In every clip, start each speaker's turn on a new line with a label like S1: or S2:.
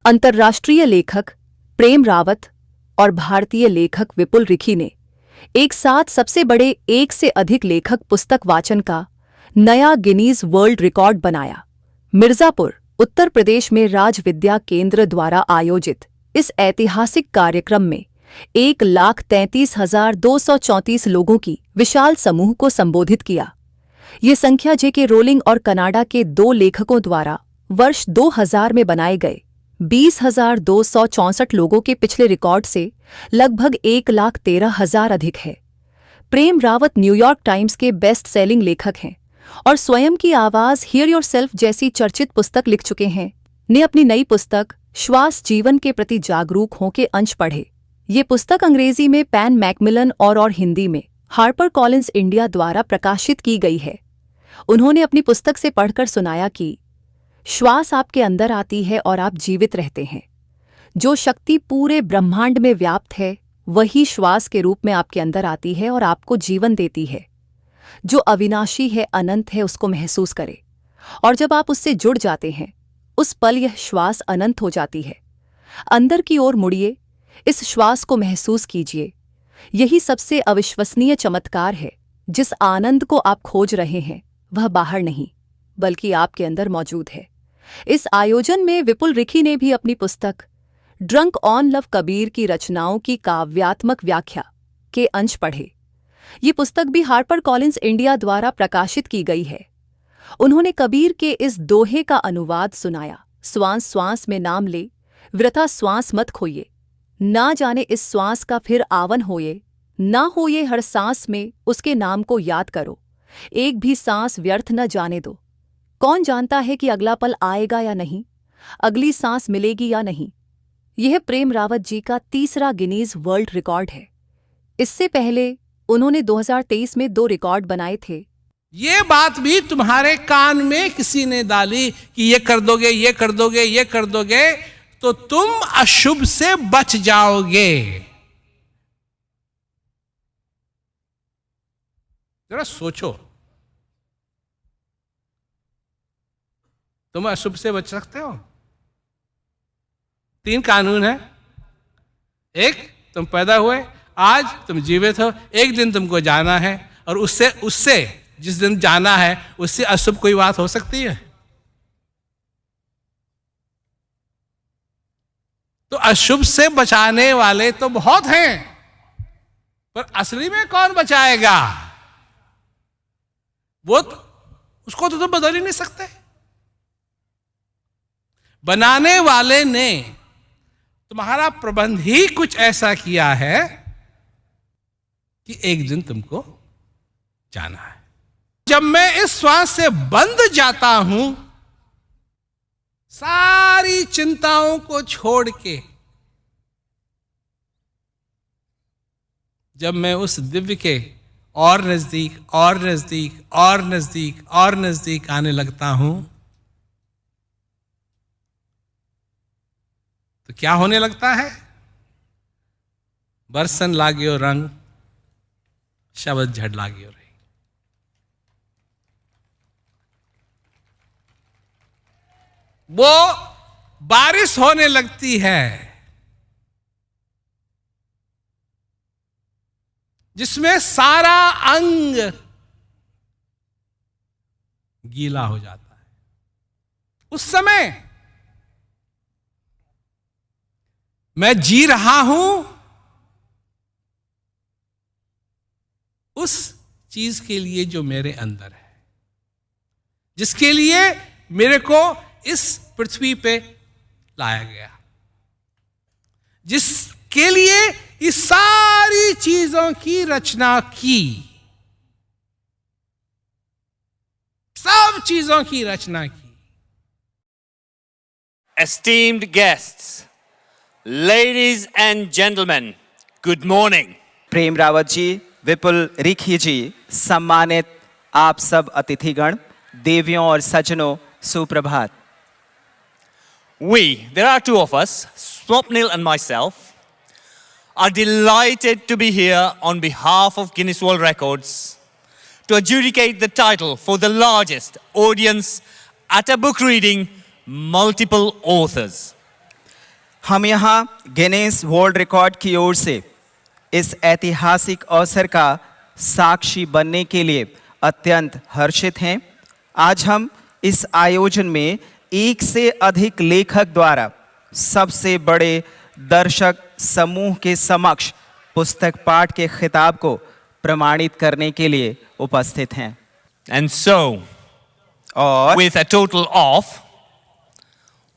S1: अंतर्राष्ट्रीय लेखक प्रेम रावत और भारतीय लेखक विपुल रिखी ने एक साथ सबसे बड़े 1 से अधिक लेखक पुस्तक वाचन का नया गिनीज वर्ल्ड रिकॉर्ड बनाया। मिर्जापुर, उत्तर प्रदेश में राज विद्या केंद्र द्वारा आयोजित इस ऐतिहासिक कार्यक्रम में 1,33,234 लोगों की विशाल समूह को संबोधित किया। ये संख्या जेके रोलिंग और कनाडा के 2 लेखकों द्वारा वर्ष 2000 में बनाए गए 20,264 लोगों के पिछले रिकॉर्ड से लगभग 1,13,000 अधिक है। प्रेम रावत न्यूयॉर्क टाइम्स के बेस्ट सेलिंग लेखक हैं और स्वयं की आवाज हियर योरसेल्फ जैसी चर्चित पुस्तक लिख चुके हैं। ने अपनी नई पुस्तक श्वास जीवन के प्रति जागरूक हों के अंश पढ़े। ये पुस्तक अंग्रेजी में पैन मैकमिलन और हिंदी में हार्पर कॉलिंस इंडिया द्वारा प्रकाशित की गई है। उन्होंने अपनी पुस्तक से पढ़कर सुनाया कि श्वास आपके अंदर आती है और आप जीवित रहते हैं। जो शक्ति पूरे ब्रह्मांड में व्याप्त है वही श्वास के रूप में आपके अंदर आती है और आपको जीवन देती है। जो अविनाशी है, अनंत है, उसको महसूस करें और जब आप उससे जुड़ जाते हैं उस पल यह श्वास अनंत हो जाती है। अंदर की ओर मुड़िए, इस श्वास को महसूस कीजिए। यही सबसे अविश्वसनीय चमत्कार है। जिस आनंद को आप खोज रहे हैं वह बाहर नहीं बल्कि आपके अंदर मौजूद है। इस आयोजन में विपुल रिखी ने भी अपनी पुस्तक ड्रंक ऑन लव कबीर की रचनाओं की काव्यात्मक व्याख्या के अंश पढ़े। ये पुस्तक भी हार्पर कॉलिंस इंडिया द्वारा प्रकाशित की गई है। उन्होंने कबीर के इस दोहे का अनुवाद सुनाया। श्वास श्वास में नाम ले, वृथा श्वास मत खोइए। ना जाने इस श्वास का फिर आवन होए, ना होए हर सांस में उसके नाम को याद करो। एक भी सांस व्यर्थ न जाने दो। कौन जानता है कि अगला पल आएगा या नहीं, अगली सांस मिलेगी या नहीं। यह प्रेम रावत जी का 3रा गिनीज वर्ल्ड रिकॉर्ड है। इससे पहले उन्होंने 2023 में 2 रिकॉर्ड बनाए थे।
S2: ये बात भी तुम्हारे कान में किसी ने डाली कि ये कर दोगे, ये कर दोगे, ये कर दोगे तो तुम अशुभ से बच जाओगे। जरा सोचो, तुम अशुभ से बच सकते हो? 3 कानून है। एक, तुम पैदा हुए, आज तुम जीवित हो, एक दिन तुमको जाना है और उससे जिस दिन जाना है उससे अशुभ कोई बात हो सकती है? तो अशुभ से बचाने वाले तो बहुत हैं, पर असली में कौन बचाएगा? उसको तो तुम बदल ही नहीं सकते। बनाने वाले ने तुम्हारा प्रबंध ही कुछ ऐसा किया है कि एक दिन तुमको जाना है। जब मैं इस श्वास से बंद जाता हूं, सारी चिंताओं को छोड़ के, जब मैं उस दिव्य के और नजदीक और नजदीक और नजदीक और नजदीक आने लगता हूं, तो क्या होने लगता है? बरसन लाग्यो रंग, शब्द झड़ लाग्यो रही। वो बारिश होने लगती है जिसमें सारा अंग गीला हो जाता है। उस समय मैं जी रहा हूं उस चीज के लिए जो मेरे अंदर है, जिसके लिए मेरे को इस पृथ्वी पे लाया गया, जिसके लिए इस सारी चीजों की रचना की, सब चीजों की रचना की।
S3: Esteemed guests, ladies and gentlemen, good morning.
S4: प्रेम रावत जी, विपुल रिखी जी, सम्मानित आप सब अतिथिगण, देवियों और सज्जनों, सुप्रभात।
S3: There are 2 of us, Swapnil and myself, are delighted to be here on behalf of Guinness World Records to adjudicate the title for the largest audience at a book reading multiple authors.
S4: हम यहाँ Guinness world record की ओर से इस ऐतिहासिक अवसर का साक्षी बनने के लिए अत्यंत हर्षित हैं। आज हम इस आयोजन में एक से अधिक लेखक द्वारा सबसे बड़े दर्शक समूह के समक्ष पुस्तक पाठ के खिताब को प्रमाणित करने के लिए उपस्थित हैं।
S3: And so,
S4: और
S3: with a total of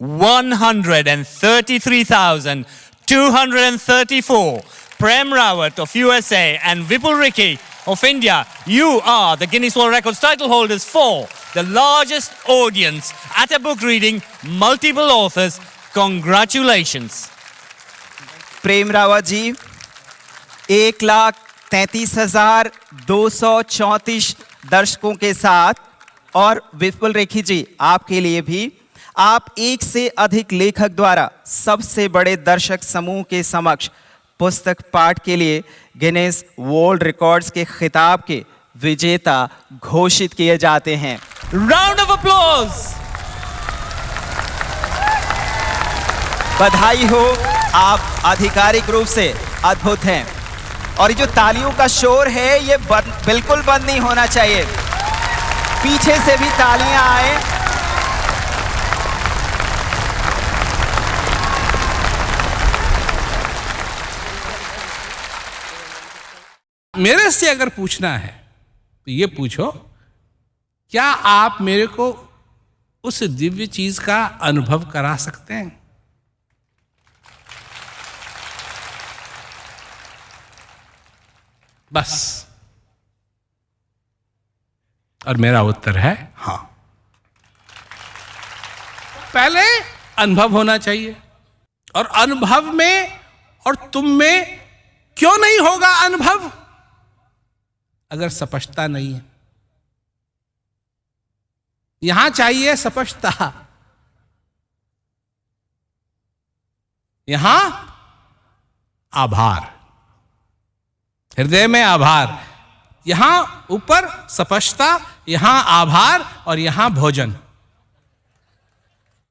S3: 133,234, Prem Rawat of USA and Vipul Ricky of India, you are the Guinness World Records title holders for the largest audience at a book reading, multiple authors. Congratulations.
S4: प्रेम रावत जी 1,33,234 दर्शकों के साथ, और विपुल रेखी जी आपके लिए भी, आप एक से अधिक लेखक द्वारा सबसे बड़े दर्शक समूह के समक्ष पुस्तक पाठ के लिए गिनीज वर्ल्ड रिकॉर्ड्स के खिताब के विजेता घोषित किए जाते हैं।
S3: Round of applause.
S4: बधाई हो, आप आधिकारिक रूप से अद्भुत हैं। और ये जो तालियों का शोर है ये बिल्कुल बंद नहीं होना चाहिए, पीछे से भी तालियां आए।
S2: मेरे से अगर पूछना है तो ये पूछो, क्या आप मेरे को उस दिव्य चीज का अनुभव करा सकते हैं? बस। और मेरा उत्तर है हां। पहले अनुभव होना चाहिए, और अनुभव में और तुम में क्यों नहीं होगा अनुभव अगर स्पष्टता नहीं है? यहां चाहिए स्पष्टता, यहां आभार, हृदय में आभार, यहां ऊपर स्पष्टता, यहां आभार, और यहां भोजन।